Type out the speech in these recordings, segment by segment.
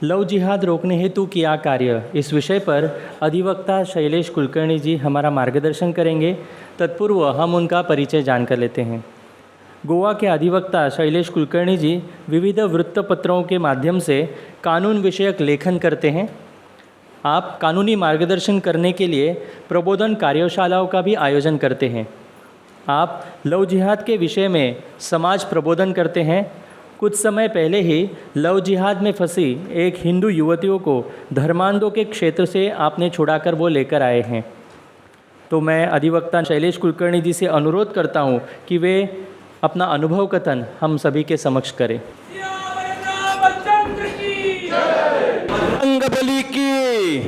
Love जिहाद रोकने हेतु किया कार्य, इस विषय पर अधिवक्ता शैलेश कुलकर्णी जी हमारा मार्गदर्शन करेंगे। तत्पूर्व हम उनका परिचय जानकर लेते हैं। गोवा के अधिवक्ता शैलेश कुलकर्णी जी विविध वृत्तपत्रों के माध्यम से कानून विषयक लेखन करते हैं। आप कानूनी मार्गदर्शन करने के लिए प्रबोधन कार्यशालाओं का भी आयोजन करते हैं। आप लव जिहाद के विषय में समाज प्रबोधन करते हैं। कुछ समय पहले ही लव जिहाद में फंसी एक हिंदू युवतियों को धर्मांधों के क्षेत्र से आपने छुड़ाकर वो लेकर आए हैं। तो मैं अधिवक्ता शैलेश कुलकर्णी जी से अनुरोध करता हूँ कि वे अपना अनुभव कथन हम सभी के समक्ष करें। रंगबली की,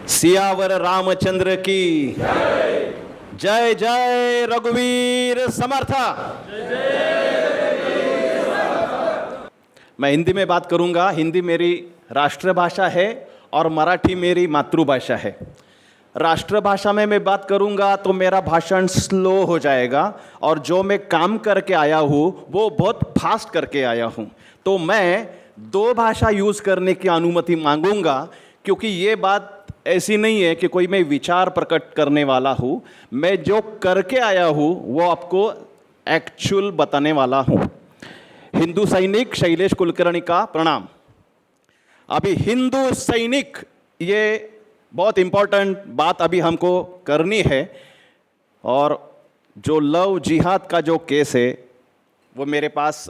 सियावर रामचंद्र की जय जय, रघुवीर समर्था। मैं हिंदी में बात करूंगा। हिंदी मेरी राष्ट्रभाषा है और मराठी मेरी मातृभाषा है। राष्ट्रभाषा में मैं बात करूंगा तो मेरा भाषण स्लो हो जाएगा और जो मैं काम करके आया हूँ वो बहुत फास्ट करके आया हूँ। तो मैं दो भाषा यूज़ करने की अनुमति मांगूंगा, क्योंकि ये बात ऐसी नहीं है कि कोई मैं विचार प्रकट करने वाला हूँ। मैं जो करके आया हूँ वो आपको एक्चुअल बताने वाला हूँ। हिंदू सैनिक शैलेश कुलकर्णी का प्रणाम। अभी हिंदू सैनिक, ये बहुत इम्पोर्टेंट बात अभी हमको करनी है। और जो लव जिहाद का जो केस है वो मेरे पास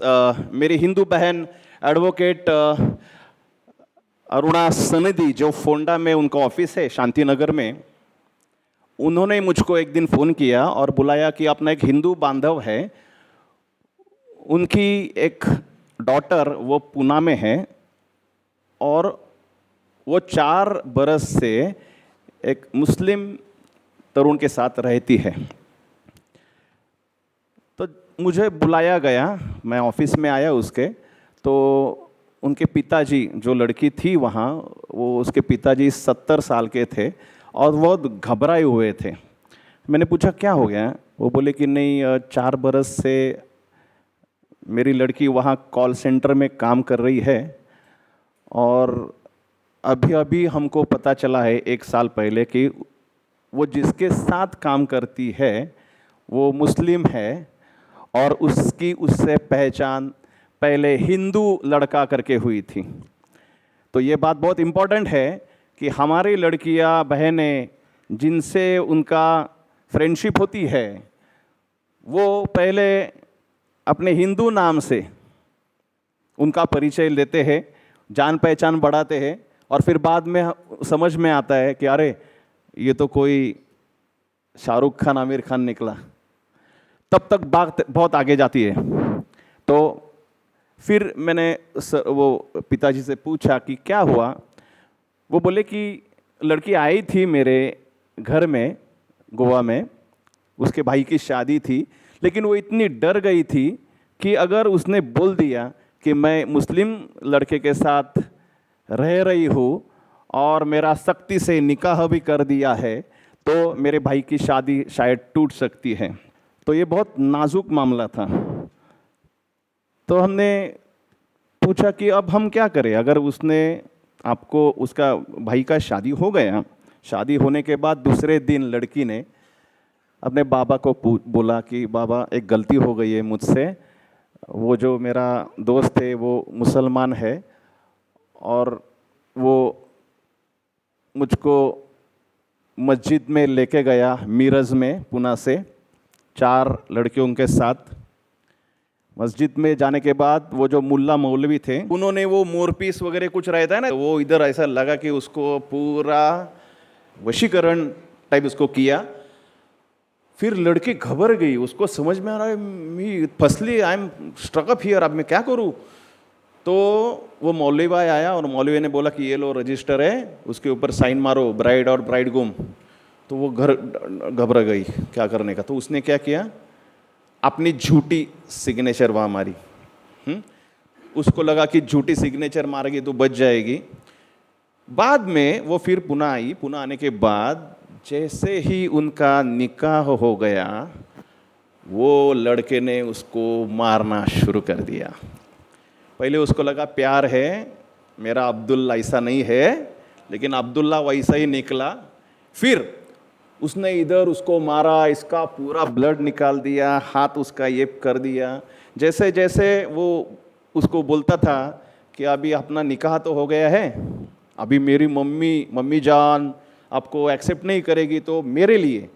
मेरी हिंदू बहन एडवोकेट अरुणा सनदी, जो फोंडा में उनका ऑफिस है शांति नगर में, उन्होंने मुझको एक दिन फ़ोन किया और बुलाया कि अपना एक हिंदू बांधव है, उनकी एक डॉटर वो पुणे में है और वो 4 बरस से एक मुस्लिम तरुण के साथ रहती है। तो मुझे बुलाया गया, मैं ऑफिस में आया उसके, तो उनके पिताजी, जो लड़की थी वहाँ, वो उसके पिताजी 70 साल के थे और बहुत घबराए हुए थे। मैंने पूछा क्या हो गया? वो बोले कि नहीं, 4 बरस से मेरी लड़की वहाँ कॉल सेंटर में काम कर रही है और अभी अभी हमको पता चला है 1 साल पहले कि वो जिसके साथ काम करती है वो मुस्लिम है और उसकी उससे पहचान पहले हिंदू लड़का करके हुई थी। तो ये बात बहुत इम्पोर्टेंट है कि हमारी लड़कियां बहनें जिनसे उनका फ्रेंडशिप होती है वो पहले अपने हिंदू नाम से उनका परिचय लेते हैं, जान पहचान बढ़ाते हैं और फिर बाद में समझ में आता है कि अरे ये तो कोई शाहरुख खान आमिर खान निकला। तब तक बात बहुत आगे जाती है। तो फिर मैंने वो पिताजी से पूछा कि क्या हुआ। वो बोले कि लड़की आई थी मेरे घर में गोवा में, उसके भाई की शादी थी, लेकिन वो इतनी डर गई थी कि अगर उसने बोल दिया कि मैं मुस्लिम लड़के के साथ रह रही हूँ और मेरा सख्ती से निकाह भी कर दिया है तो मेरे भाई की शादी शायद टूट सकती है। तो ये बहुत नाजुक मामला था। तो हमने पूछा कि अब हम क्या करें, अगर उसने आपको, उसका भाई का शादी हो गया, शादी होने के बाद दूसरे दिन लड़की ने अपने बाबा को बोला कि बाबा एक गलती हो गई है मुझसे, वो जो मेरा दोस्त है वो मुसलमान है और वो मुझको मस्जिद में लेके गया मीरज में पुणे से 4 लड़कियों के साथ। मस्जिद में जाने के बाद वो जो मुल्ला मौलवी थे उन्होंने वो मोरपीस वगैरह कुछ रहता है ना, वो इधर ऐसा लगा कि उसको पूरा वशीकरण टाइप उसको किया। फिर लड़की घबर गई, उसको समझ में आ रहा है मैं फसली, I am struck up here, अब मैं क्या करूँ। तो वो मौलवी भाई आया और मौलवी ने बोला कि ये लो रजिस्टर है, उसके ऊपर साइन मारो, ब्राइड और ब्राइडग्रूम। तो वो घबरा गई क्या करने का। तो उसने क्या किया, अपनी झूठी सिग्नेचर वहाँ मारी। उसको लगा कि झूठी सिग्नेचर मारेगी तो बच जाएगी। बाद में वो फिर पुणे आई। पुणे आने के बाद जैसे ही उनका निकाह हो गया वो लड़के ने उसको मारना शुरू कर दिया। पहले उसको लगा प्यार है, मेरा अब्दुल्ला ऐसा नहीं है, लेकिन अब्दुल्ला वैसा ही निकला। फिर उसने इधर उसको मारा, इसका पूरा ब्लड निकाल दिया, हाथ उसका ये कर दिया। जैसे जैसे वो उसको बोलता था कि अभी अपना निकाह तो हो गया है, अभी मेरी मम्मी जान आपको एक्सेप्ट नहीं करेगी, तो मेरे लिए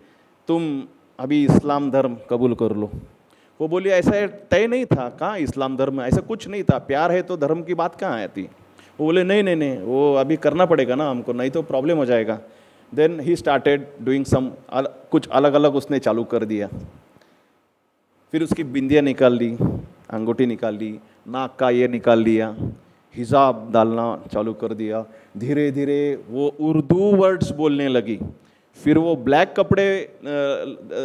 तुम अभी इस्लाम धर्म कबूल कर लो। वो बोली ऐसा तय नहीं था, कहाँ इस्लाम धर्म, ऐसा कुछ नहीं था, प्यार है तो धर्म की बात कहाँ आती। वो बोले नहीं नहीं नहीं, वो अभी करना पड़ेगा ना हमको, नहीं तो प्रॉब्लम हो जाएगा। Then he started doing some, कुछ अलग अलग उसने चालू कर दिया। फिर उसकी बिंदियाँ निकाल ली, अंगूठी निकाल ली, नाक का ये निकाल लिया, हिजाब डालना चालू कर दिया। धीरे धीरे वो उर्दू वर्ड्स बोलने लगी। फिर वो ब्लैक कपड़े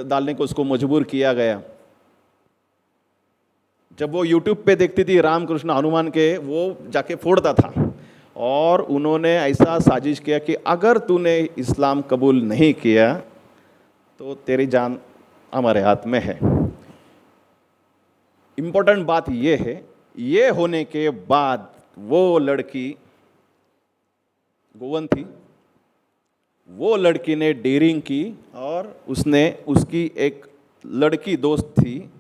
डालने को उसको मजबूर किया गया। जब वो यूट्यूब पे देखती थी रामकृष्ण हनुमान के, वो जाके फोड़ता था। और उन्होंने ऐसा साजिश किया कि अगर तूने इस्लाम कबूल नहीं किया तो तेरी जान हमारे हाथ में है। इम्पोर्टेंट बात ये है, ये होने के बाद वो लड़की गोवन थी, वो लड़की ने डेयरिंग की और उसने उसकी एक लड़की दोस्त थी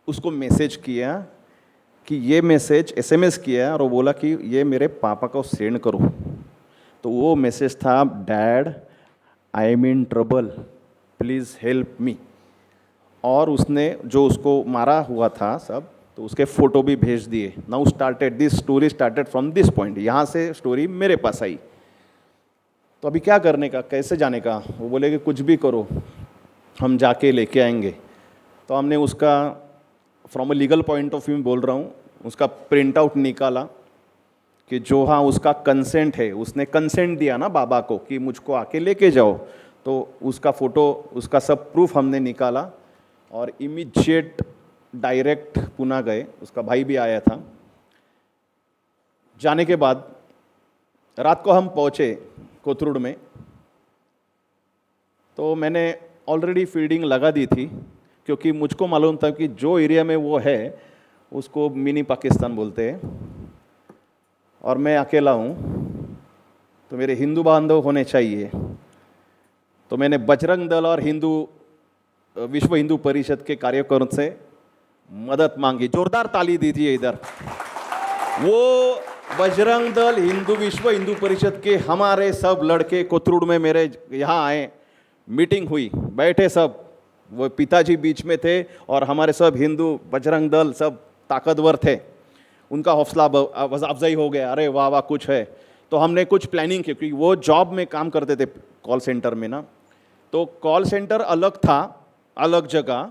उसको मैसेज किया कि ये मैसेज एसएमएस किया और वो बोला कि ये मेरे पापा को सेंड करो। तो वो मैसेज था, dad I am in trouble, please help me. और उसने जो उसको मारा हुआ था सब, तो उसके फ़ोटो भी भेज दिए। Now started this story started from this point, यहाँ से स्टोरी मेरे पास आई। तो अभी क्या करने का, कैसे जाने का? वो बोले कि कुछ भी करो, हम जाके लेके आएंगे। तो हमने उसका from a legal point of view बोल रहा हूँ, उसका प्रिंट आउट निकाला कि जो हाँ उसका कंसेंट है, उसने कंसेंट दिया ना बाबा को कि मुझको आके लेके जाओ। तो उसका फ़ोटो, उसका सब प्रूफ हमने निकाला और इमीडिएट डायरेक्ट पुणे गए। उसका भाई भी आया था। जाने के बाद रात को हम पहुँचे कोथरूड में। तो मैंने ऑलरेडी फील्डिंग लगा दी थी, क्योंकि मुझको मालूम था कि जो एरिया में वो है उसको मिनी पाकिस्तान बोलते हैं और मैं अकेला हूँ, तो मेरे हिंदू बांधव होने चाहिए। तो मैंने बजरंग दल और विश्व हिंदू परिषद के कार्यकर्ताओं से मदद मांगी। जोरदार ताली दीजिए इधर। वो बजरंग दल, विश्व हिंदू परिषद के हमारे सब लड़के कोथरूड में मेरे यहाँ आए, मीटिंग हुई, बैठे सब, वो पिताजी बीच में थे और हमारे सब हिंदू बजरंग दल सब ताकतवर थे। उनका हौसला अफजाई हो गया, अरे वाह वाह कुछ है। तो हमने कुछ प्लानिंग की, क्योंकि वो जॉब में काम करते थे कॉल सेंटर में ना, तो कॉल सेंटर अलग था, अलग जगह,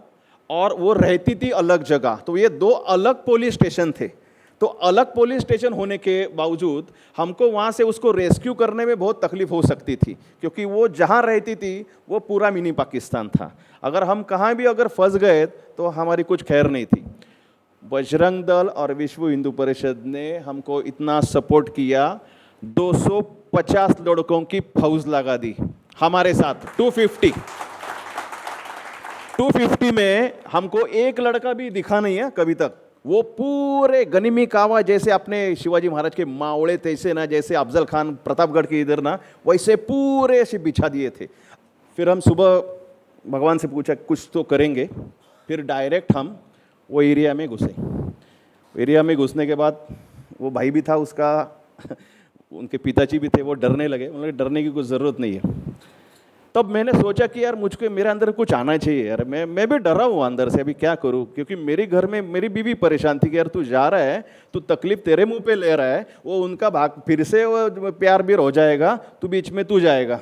और वो रहती थी अलग जगह। तो ये दो अलग पुलिस स्टेशन थे। तो अलग पुलिस स्टेशन होने के बावजूद हमको वहाँ से उसको रेस्क्यू करने में बहुत तकलीफ हो सकती थी, क्योंकि वो जहाँ रहती थी वो पूरा मिनी पाकिस्तान था। अगर हम कहाँ भी अगर फंस गए तो हमारी कुछ खैर नहीं थी। बजरंग दल और विश्व हिंदू परिषद ने हमको इतना सपोर्ट किया, 250 लड़कों की फौज लगा दी हमारे साथ। 250 में हमको एक लड़का भी दिखा नहीं है कभी तक। वो पूरे गनिमी कावा जैसे अपने शिवाजी महाराज के मावड़े तैसे ना, जैसे अफजल खान प्रतापगढ़ के इधर ना, वैसे पूरे से बिछा दिए थे। फिर हम सुबह भगवान से पूछा कुछ तो करेंगे, फिर डायरेक्ट हम वो एरिया में घुसे। एरिया में घुसने के बाद वो भाई भी था उसका, उनके पिताजी भी थे, वो डरने लगे। उन्होंने डरने की कुछ ज़रूरत नहीं है। तब मैंने सोचा कि यार मुझको मेरे अंदर कुछ आना चाहिए यार, मैं भी डरा हूँ अंदर से, अभी क्या करूँ? क्योंकि मेरे घर में मेरी बीवी परेशान थी कि यार तू जा रहा है, तू तकलीफ तेरे मुंह पे ले रहा है, वो उनका भाग फिर से वो प्यार भी हो जाएगा, तू बीच में तू जाएगा,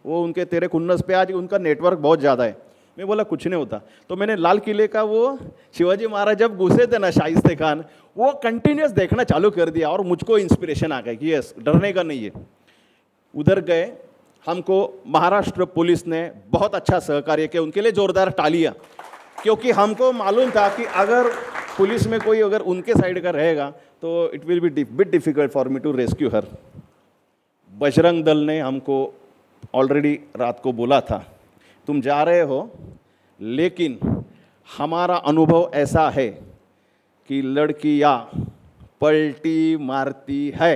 वो उनके तेरे खुन्नस पे आज उनका नेटवर्क बहुत ज़्यादा है। मैं बोला कुछ नहीं होता। तो मैंने लाल किले का वो शिवाजी महाराज जब घुसे थे ना, शाइस्ते खान, वो कंटिन्यूस देखना चालू कर दिया और मुझको इंस्पिरेशन आ गई कि यस डरने का नहीं है। उधर गए, हमको महाराष्ट्र पुलिस ने बहुत अच्छा सहकार्य किया, उनके लिए जोरदार तालियां, क्योंकि हमको मालूम था कि अगर पुलिस में कोई अगर उनके साइड का रहेगा तो it will be bit difficult for me to rescue her. Bajrang Dal ने हमको ऑलरेडी रात को बोला था तुम जा रहे हो, लेकिन हमारा अनुभव ऐसा है कि लड़कियाँ पलटी मारती है,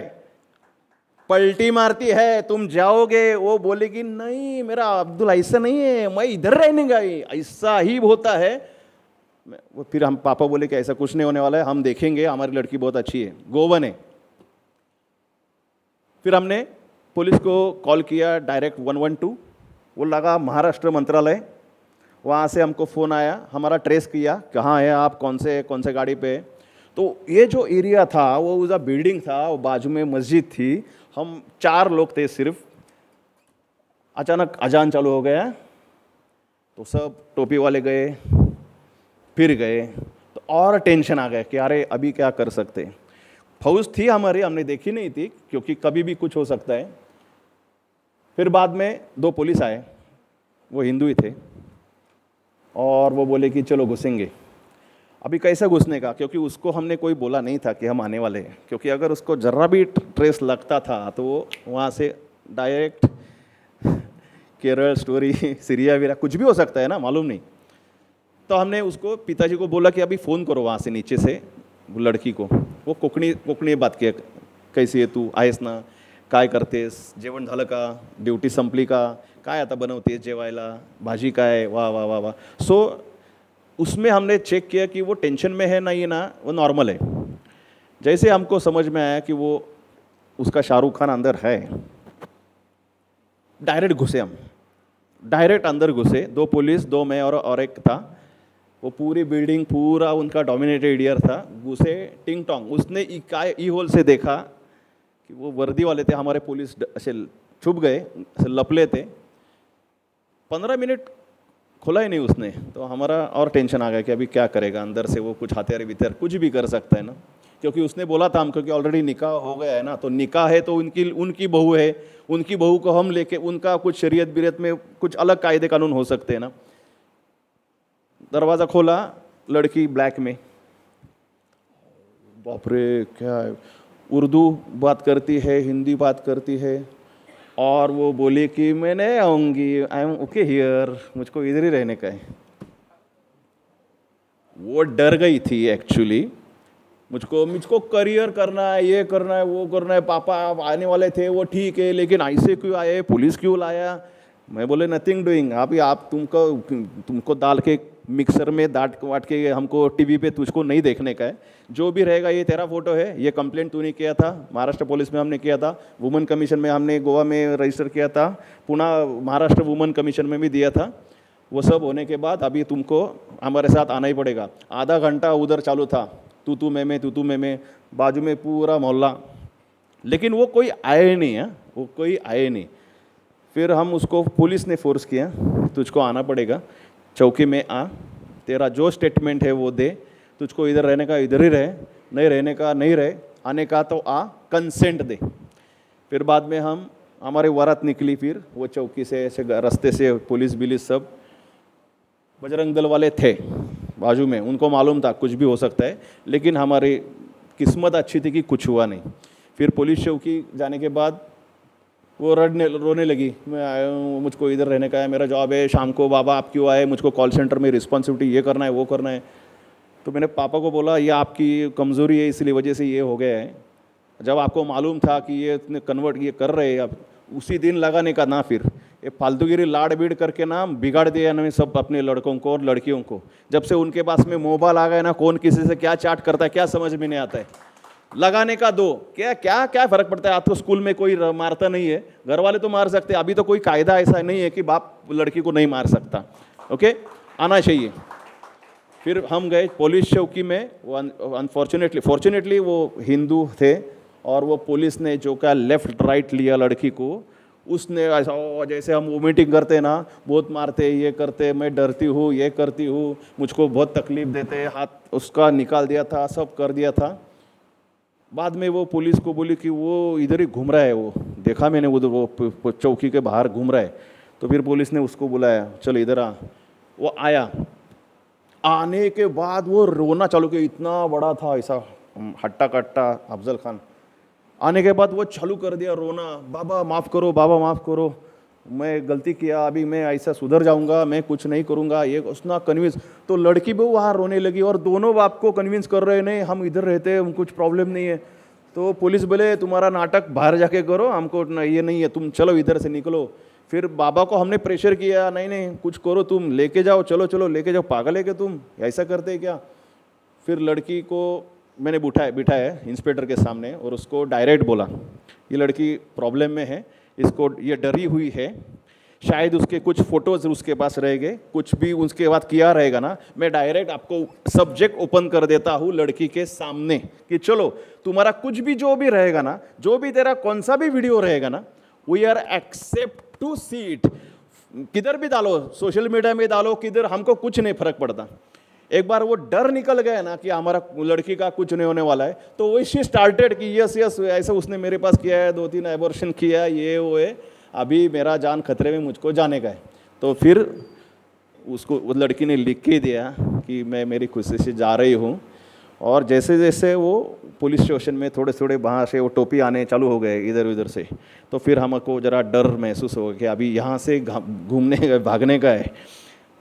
पलटी मारती है। तुम जाओगे, वो बोलेगी नहीं मेरा अब्दुल ऐसा नहीं है, मैं इधर रहने गई, ऐसा ही होता है। वो फिर हम पापा बोले कि ऐसा कुछ नहीं होने वाला है, हम देखेंगे, हमारी लड़की बहुत अच्छी है, गोवन है। फिर हमने पुलिस को कॉल किया, डायरेक्ट 112, वो लगा महाराष्ट्र मंत्रालय। वहाँ से हमको फ़ोन आया, हमारा ट्रेस किया, कहाँ है आप, कौन से गाड़ी पे। तो ये जो एरिया था वो उसका बिल्डिंग था, वो बाजू में मस्जिद थी, हम 4 लोग थे सिर्फ। अचानक अजान चालू हो गया, तो सब टोपी वाले गए, फिर गए, तो और टेंशन आ गया कि अरे अभी क्या कर सकते। फौज थी हमारी, हमने देखी नहीं थी क्योंकि कभी भी कुछ हो सकता है। फिर बाद में 2 पुलिस आए, वो हिंदू ही थे, और वो बोले कि चलो घुसेंगे। अभी कैसा घुसने का, क्योंकि उसको हमने कोई बोला नहीं था कि हम आने वाले हैं, क्योंकि अगर उसको जरा भी ट्रेस लगता था तो वो वहाँ से डायरेक्ट केरल स्टोरी, सीरिया वीरा कुछ भी हो सकता है ना, मालूम नहीं। तो हमने उसको पिताजी को बोला कि अभी फ़ोन करो वहाँ से नीचे से लड़की को। वो कोकणी बात किया, कैसी आहे तू, आहेस ना, काय करतेस, जेवण झालं का, ड्युटी संपली का, काय आता बनवतेस जेवायला, भाजी काय, वाह वाह वाह वाह। सो उसमें हमने चेक किया कि वो टेंशन में है नहीं ना, वो नॉर्मल है। जैसे हमको समझ में आया कि वो उसका शाहरुख खान अंदर है, डायरेक्ट घुसे हम, डायरेक्ट अंदर घुसे। 2 पुलिस, 2 मैं और एक था। वो पूरी बिल्डिंग, पूरा उनका डोमिनेटेड एरिया था। घुसे टिंग टोंग, उसने ई होल से देखा कि वो वर्दी वाले थे हमारे पुलिस, ऐसे छुप गए, ऐसे लपले थे। 15 मिनट खुला ही नहीं उसने, तो हमारा और टेंशन आ गया कि अभी क्या करेगा, अंदर से वो कुछ हथियार विथियार कुछ भी कर सकता है ना, क्योंकि उसने बोला था हमको कि ऑलरेडी निकाह हो गया है ना, तो निकाह है तो उनकी बहू है, उनकी बहू को हम लेके, उनका कुछ शरीयत बिरियत में कुछ अलग कायदे कानून हो सकते हैं ना। दरवाज़ा खोला, लड़की ब्लैक में, बाप रे क्या है, उर्दू बात करती है, हिंदी बात करती है, और वो बोली कि मैं नहीं आऊँगी, आई एम ओके हियर, मुझको इधर ही रहने का है। वो डर गई थी एक्चुअली, मुझको करियर करना है, ये करना है, वो करना है, पापा आने वाले थे, वो ठीक है, लेकिन ऐसे क्यों आए, पुलिस क्यों लाया। मैं बोले नथिंग डूइंग, अभी आप तुमको डाल के मिक्सर में डांट वाट के हमको टीवी पे तुझको नहीं देखने का है। जो भी रहेगा, ये तेरा फोटो है, ये कंप्लेंट तूने किया था, महाराष्ट्र पुलिस में हमने किया था, वुमेन कमीशन में हमने गोवा में रजिस्टर किया था, पुनः महाराष्ट्र वुमेन कमीशन में भी दिया था। वो सब होने के बाद अभी तुमको हमारे साथ आना ही पड़ेगा। आधा घंटा उधर चालू था, तू मैं, बाजू में पूरा मोहल्ला, लेकिन वो कोई आए नहीं है, वो कोई आए नहीं। फिर हम उसको, पुलिस ने फोर्स किया, तुझको आना पड़ेगा, चौकी में आ, तेरा जो स्टेटमेंट है वो दे, तुझको इधर रहने का इधर ही रहे, नहीं रहने का नहीं रहे, आने का तो आ, कंसेंट दे। फिर बाद में हमारे वारात निकली, फिर वो चौकी से ऐसे रास्ते से पुलिस बिलिस सब, बजरंग दल वाले थे बाजू में, उनको मालूम था कुछ भी हो सकता है, लेकिन हमारी किस्मत अच्छी थी कि कुछ हुआ नहीं। फिर पुलिस चौकी जाने के बाद वो रोने लगी, मैं आया हूँ, मुझको इधर रहने का है, मेरा जॉब है, शाम को बाबा आप क्यों आए, मुझको कॉल सेंटर में रिस्पॉन्सिबिलिटी ये करना है वो करना है। तो मैंने पापा को बोला ये आपकी कमज़ोरी है, इसलिए वजह से ये हो गया है। जब आपको मालूम था कि ये इतने कन्वर्ट ये कर रहे हैं, अब उसी दिन लगाने का ना, फिर ये फालतूगिरी लाड़ बीड़ करके ना बिगाड़ दिया ना सब अपने लड़कों को और लड़कियों को। जब से उनके पास में मोबाइल आ गया ना, कौन किसी से क्या चैट करता है क्या समझ में नहीं आता है। लगाने का दो, क्या क्या क्या फ़र्क पड़ता है। आपको स्कूल में कोई मारता नहीं है, घर वाले तो मार सकते हैं, अभी तो कोई कायदा ऐसा नहीं है कि बाप लड़की को नहीं मार सकता। ओके, आना चाहिए। फिर हम गए पुलिस चौकी में, वो फॉर्चुनेटली वो हिंदू थे, और वो पुलिस ने जो क्या लेफ्ट राइट लिया लड़की को, उसने ऐसा जैसे हम वोमिटिंग करते हैं ना, बहुत मारते, ये करते, मैं डरती हूँ, ये करती हूँ, मुझको बहुत तकलीफ देते, हाथ उसका निकाल दिया था, सब कर दिया था। बाद में वो पुलिस को बोली कि वो इधर ही घूम रहा है, वो देखा मैंने उधर, वो चौकी के बाहर घूम रहा है। तो फिर पुलिस ने उसको बुलाया, चलो इधर आ। वो आया, आने के बाद वो रोना चालू किया, इतना बड़ा था ऐसा हट्टा कट्टा अफजल खान। आने के बाद वो चालू कर दिया रोना, बाबा माफ़ करो, बाबा माफ़ करो। मैं गलती किया, अभी मैं ऐसा सुधर जाऊंगा, मैं कुछ नहीं करूंगा, ये उसना कन्विंस। तो लड़की भी वहाँ रोने लगी और दोनों बाप को कन्विंस कर रहे हैं, नहीं हम इधर रहते हैं, कुछ प्रॉब्लम नहीं है। तो पुलिस बोले तुम्हारा नाटक बाहर जाके करो, हमको ये नहीं है, तुम चलो इधर से निकलो। फिर बाबा को हमने प्रेशर किया, नहीं नहीं कुछ करो, तुम लेके जाओ, चलो चलो लेके जाओ, पागल है क्या तुम, ऐसा करते हैं क्या। फिर लड़की को मैंने बिठाया इंस्पेक्टर के सामने और उसको डायरेक्ट बोला ये लड़की प्रॉब्लम में है, इसको ये डरी हुई है, शायद उसके कुछ फोटोज उसके पास रह गए, कुछ भी उसके बाद किया रहेगा ना, मैं डायरेक्ट आपको सब्जेक्ट ओपन कर देता हूँ लड़की के सामने कि चलो तुम्हारा कुछ भी जो भी रहेगा ना, जो भी तेरा कौन सा भी वीडियो रहेगा ना, we are except to see it. किधर भी डालो, सोशल मीडिया में डालो, किधर, हमको कुछ नहीं फर्क पड़ता। एक बार वो डर निकल गया ना कि हमारा लड़की का कुछ नहीं होने वाला है, तो वो शी स्टार्टेड कि यस यस ऐसा उसने मेरे पास किया है, 2-3 एबॉर्शन किया, ये वो है, अभी मेरा जान खतरे में, मुझको जाने का है। तो फिर उसको वो लड़की ने लिख के दिया कि मैं मेरी खुशी से जा रही हूँ। और जैसे जैसे वो पुलिस स्टेशन में थोड़े थोड़े वहाँ से वो टोपी आने चालू हो गए इधर उधर से, तो फिर हमको ज़रा डर महसूस हो गया कि अभी यहाँ से घूमने भागने का है।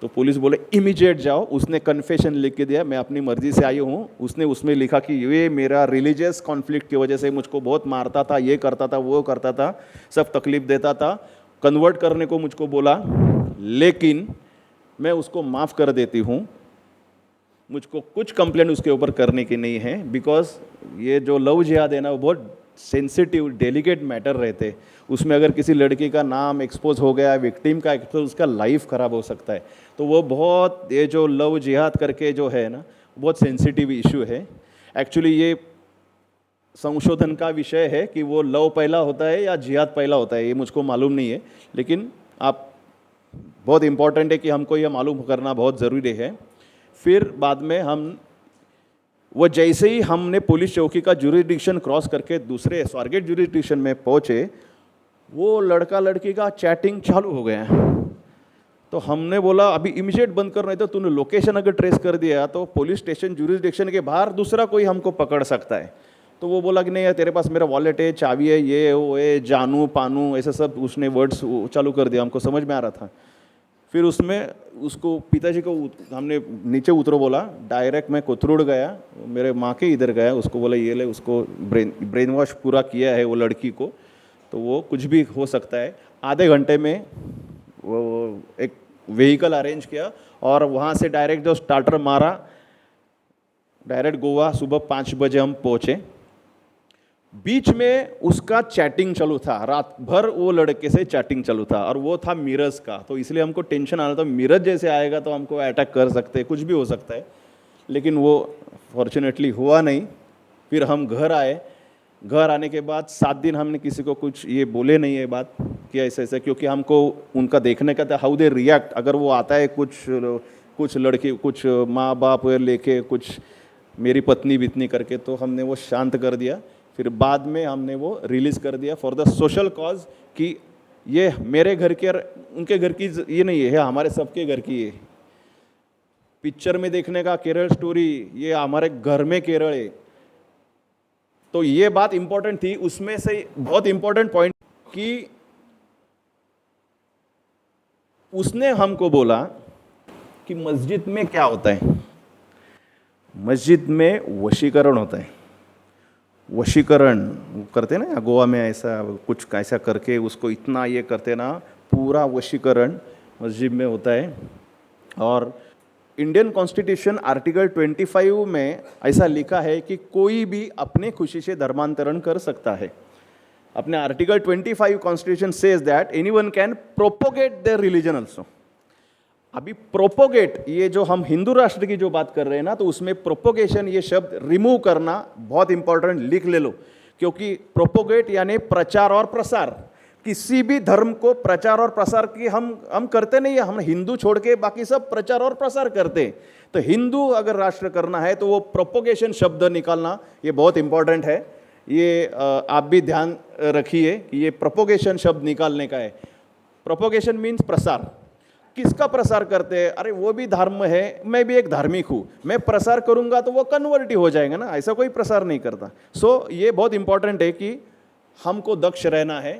तो पुलिस बोले इमीडिएट जाओ। उसने कन्फेशन लिख के दिया, मैं अपनी मर्जी से आई हूँ। उसने उसमें लिखा कि ये मेरा रिलीजियस कॉन्फ्लिक्ट की वजह से मुझको बहुत मारता था, ये करता था, वो करता था, सब तकलीफ देता था, कन्वर्ट करने को मुझको बोला, लेकिन मैं उसको माफ़ कर देती हूँ, मुझको कुछ कंप्लेंट उसके ऊपर करने की नहीं है, बिकॉज ये जो लव जिहाद है ना, वो बहुत सेंसिटिव डेलिकेट मैटर रहते, उसमें अगर किसी लड़की का नाम एक्सपोज हो गया, विक्टिम का एक्सपोज, उसका लाइफ ख़राब हो सकता है। तो वो बहुत, ये जो लव जिहाद करके जो है ना, बहुत सेंसिटिव इशू है। एक्चुअली ये संशोधन का विषय है कि वो लव पहला होता है या जिहाद पहला होता है, ये मुझको मालूम नहीं है, लेकिन आप बहुत इम्पॉर्टेंट है कि हमको ये मालूम करना बहुत ज़रूरी है। फिर बाद में वो जैसे ही हमने पुलिस चौकी का जुरिडिक्शन क्रॉस करके दूसरे स्वारगेट जुरिडिक्शन में पहुँचे, वो लड़का लड़की का चैटिंग चालू हो गया। तो हमने बोला अभी इमीडिएट बंद कर, नहीं तो तूने लोकेशन अगर ट्रेस कर दिया तो पुलिस स्टेशन जुरिडिक्शन के बाहर दूसरा कोई हमको पकड़ सकता है। तो वो बोला कि नहीं यार, तेरे पास मेरा वॉलेट है, चाबी है, ये वो है, जानू पानू, ऐसा सब उसने वर्ड्स चालू कर दिया, हमको समझ में आ रहा था। फिर उसमें उसको पिताजी को हमने नीचे उतरो बोला, डायरेक्ट मैं कोथरूड गया, मेरे माँ के इधर गया, उसको बोला ये ले, उसको ब्रेन वॉश पूरा किया है वो लड़की को, तो वो कुछ भी हो सकता है। आधे घंटे में वो एक व्हीकल अरेंज किया और वहाँ से डायरेक्ट जो स्टार्टर मारा, डायरेक्ट गोवा। सुबह 5 बजे हम पहुँचे। बीच में उसका चैटिंग चालू था, रात भर वो लड़के से चैटिंग चालू था, और वो था मीरज का, तो इसलिए हमको टेंशन आ रहा था, मीरज जैसे आएगा तो हमको अटैक कर सकते, कुछ भी हो सकता है, लेकिन वो फॉर्चुनेटली हुआ नहीं। फिर हम घर आए। घर आने के बाद 7 दिन हमने किसी को कुछ ये बोले नहीं है बात कि ऐसा ऐसा, क्योंकि हमको उनका देखने का था हाउ दे रिएक्ट। अगर वो आता है कुछ लड़की, कुछ माँ बाप लेके, कुछ मेरी पत्नी बितनी करके, तो हमने वो शांत कर दिया। फिर बाद में हमने वो रिलीज़ कर दिया फॉर द सोशल कॉज कि ये मेरे घर के उनके घर की ये नहीं है, हमारे सबके घर की है। पिक्चर में देखने का केरल स्टोरी, ये हमारे घर में केरल है। तो ये बात इंपॉर्टेंट थी। उसमें से बहुत इंपॉर्टेंट पॉइंट कि उसने हमको बोला कि मस्जिद में क्या होता है, मस्जिद में वशीकरण होता है। वशीकरण करते ना गोवा में, ऐसा कुछ ऐसा करके उसको इतना ये करते ना, पूरा वशीकरण मस्जिद में होता है। और इंडियन कॉन्स्टिट्यूशन आर्टिकल 25 में ऐसा लिखा है कि कोई भी अपने खुशी से धर्मांतरण कर सकता है। अपने article 25 constitution says that anyone can propagate their religion also. अभी प्रोपोगेट, ये जो हम हिंदू राष्ट्र की जो बात कर रहे हैं ना, तो उसमें प्रोपोगेशन ये शब्द रिमूव करना बहुत इंपॉर्टेंट, लिख ले लो, क्योंकि प्रोपोगेट यानी प्रचार और प्रसार। किसी भी धर्म को प्रचार और प्रसार की हम करते नहीं है, हम हिंदू छोड़ के बाकी सब प्रचार और प्रसार करते हैं। तो हिंदू अगर राष्ट्र करना है तो वो प्रोपोगेशन शब्द निकालना ये बहुत इंपॉर्टेंट है। ये आप भी ध्यान रखिए कि ये प्रोपोगेशन शब्द निकालने का है। प्रोपोगेशन मीन्स प्रसार। किसका प्रसार करते हैं? अरे वो भी धर्म है, मैं भी एक धार्मिक हूँ, मैं प्रसार करूँगा तो वो कन्वर्ट ही हो जाएगा ना, ऐसा कोई प्रसार नहीं करता। सो ये बहुत इंपॉर्टेंट है कि हमको दक्ष रहना है।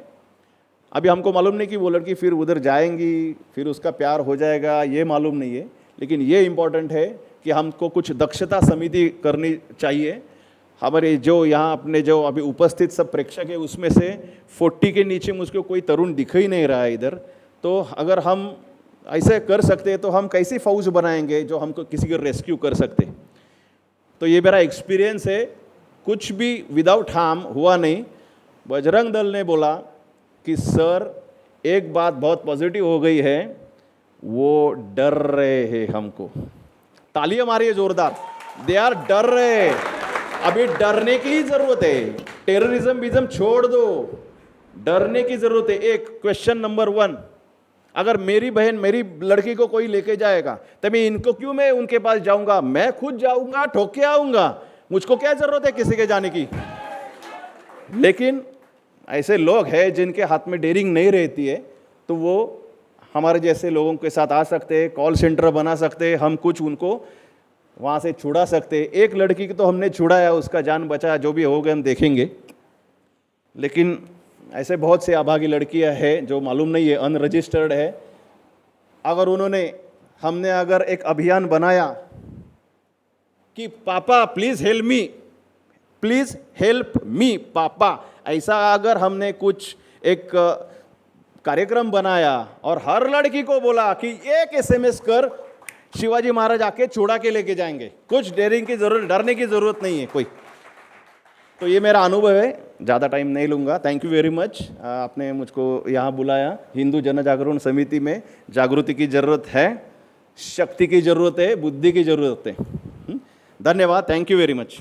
अभी हमको मालूम नहीं कि वो लड़की फिर उधर जाएंगी, फिर उसका प्यार हो जाएगा, ये मालूम नहीं है। लेकिन ये इम्पोर्टेंट है कि हमको कुछ दक्षता समिति करनी चाहिए। हमारे जो यहाँ अपने जो अभी उपस्थित सब प्रेक्षक है उसमें से 40 के नीचे मुझको कोई तरुण दिख ही नहीं रहा है इधर। तो अगर हम ऐसे कर सकते हैं तो हम कैसी फौज बनाएंगे जो हमको किसी को रेस्क्यू कर सकते। तो ये मेरा एक्सपीरियंस है, कुछ भी विदाउट हार्म हुआ नहीं। बजरंग दल ने बोला कि सर एक बात बहुत पॉजिटिव हो गई है, वो डर रहे हैं हमको। तालियां मारिए जोरदार, दे आर डर रहे। अभी डरने की ही जरूरत है, टेररिज्म छोड़ दो, डरने की जरूरत है। एक क्वेश्चन नंबर 1, अगर मेरी बहन मेरी लड़की को कोई लेके जाएगा तो मैं उनके पास जाऊंगा? मैं खुद जाऊंगा, ठोक के आऊंगा, मुझको क्या जरूरत है किसी के जाने की। लेकिन ऐसे लोग हैं जिनके हाथ में डेयरिंग नहीं रहती है, तो वो हमारे जैसे लोगों के साथ आ सकते हैं, कॉल सेंटर बना सकते हैं, हम कुछ उनको वहाँ से छुड़ा सकते। एक लड़की की तो हमने छुड़ाया, उसका जान बचा, जो भी हो गए हम देखेंगे। लेकिन ऐसे बहुत से अभागी लड़कियां हैं जो मालूम नहीं है, अनरजिस्टर्ड है। अगर हमने अगर एक अभियान बनाया कि पापा प्लीज़ हेल्प मी पापा, ऐसा अगर हमने कुछ एक कार्यक्रम बनाया और हर लड़की को बोला कि एक SMS कर, शिवाजी महाराज आके छुड़ा के लेके जाएंगे, कुछ डरने की जरूरत नहीं है कोई। तो ये मेरा अनुभव है, ज़्यादा टाइम नहीं लूँगा। थैंक यू वेरी मच, आपने मुझको यहाँ बुलाया। हिंदू जन जागरण समिति में जागृति की ज़रूरत है, शक्ति की ज़रूरत है, बुद्धि की ज़रूरत है। धन्यवाद, थैंक यू वेरी मच।